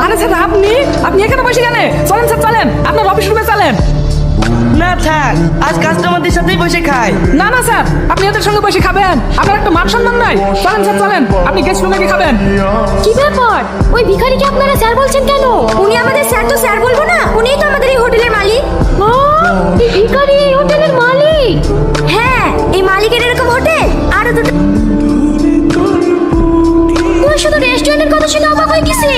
আরে স্যার আপনি এখানে বসে কেন? চলেন স্যার চলেন, আপনার অফিস রুমে চলেন। না থাক, আজ কাস্টমারদের সাথেই বসে খাই। না না স্যার, আপনি এদের সঙ্গে বসে খাবেন, আপনার একটা মান সম্মান নাই। চলেন স্যার চলেন, আপনি গেস্ট রুমে গিয়ে খাবেন। কি ব্যাপার? ওই ভিখারিকে আপনারা স্যার বলছেন কেন? উনি আমাদের স্যার তো স্যার বলবো না, উনিই তো আমাদের এই হোটেলের মালিক। এই ভিখারি এই হোটেলের মালিক? হ্যাঁ, এই মালিকের এরকম হোটেল আরো দুটো। তুই শুধু রেস্টুরেন্টের কথা শুনে অবাক হয়ে গেছি।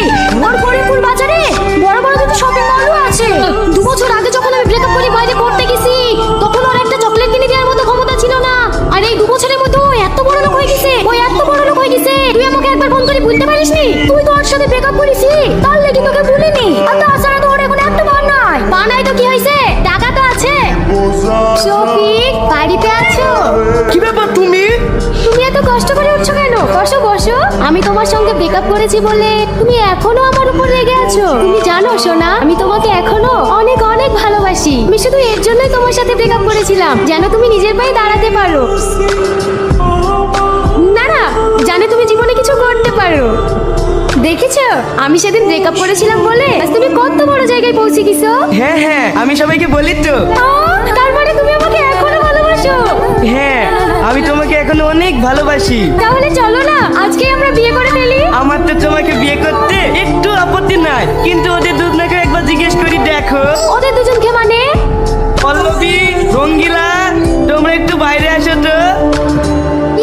ওর হরিপুর বাজারে বড় বড় দুটো শপিং মলও আছে। 2 বছর আগে যখন আমি ব্রেকআপ করে বাইরে পড়তে গেছি, তখন ওর একটা চকলেট কিনে দেওয়ার মতো ক্ষমতা ছিল না। আর এই 2 বছরের মধ্যে ও এত বড় লোক হয়ে গেছে, তুই আমাকে একবার ফোন করে বলতে পারিসনি? তুই তো ওর সাথে ব্রেকআপ করেছিস, তার লেগে তোকে বলিনি। আর তাছাড়া তো ওর এখন একটা পা নাই তো কি হয়েছে? টাকা তো আছে। শফিক, বাড়িতে আছো? কি ব্যাপার তুমি? তুমি এত কষ্ট করে উঠছো কেন? বসো বসো। আমি তোমার সঙ্গে ব্রেকআপ করেছি বলে তুমি এখনো আমার উপর রেগে আছো। তুমি জানো সোনা, আমি তোমাকে এখনো অনেক অনেক ভালোবাসি। আমি শুধু এর জন্যই তোমার সাথে ব্রেকআপ করেছিলাম, যেন তুমি নিজের পায়ে দাঁড়াতে পারো। না না, জানে তুমি জীবনে কিছু করতে পারো। দেখেছো, আমি সেদিন ব্রেকআপ করেছিলাম বলে আজ তুমি কত বড় জায়গায় পৌঁছে গেছো। হ্যাঁ হ্যাঁ, আমি সবাইকে বলি তো। তার মানে তুমি আমাকে এখনো ভালোবাসো? হ্যাঁ, আমি তোমাকে এখনো অনেক ভালোবাসি। তাহলে চলো না আজকে আমরা বিয়ে করে ফেলি। আমার তো তোমাকে বিয়ে করতে একটু আপত্তি নাই, কিন্তু ওদের দুজনকে একবার জিজ্ঞেস করি দেখো। ওদের দুজনকে মানে? পল্লবী, রঙ্গিলা, তোমরা একটু বাইরে আসো তো।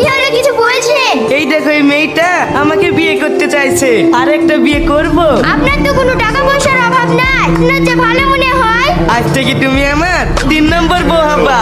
ইয়ারে কিছু বলছেন? এই দেখো, এই মেয়েটা আমাকে বিয়ে করতে চাইছে। আর একটা বিয়ে করব। আপনার তো কোনো টাকা পয়সার অভাব নাই, আপনার যে ভালো মনে হয়। আজ থেকে তুমি আমার 3 নম্বর বউ হবা।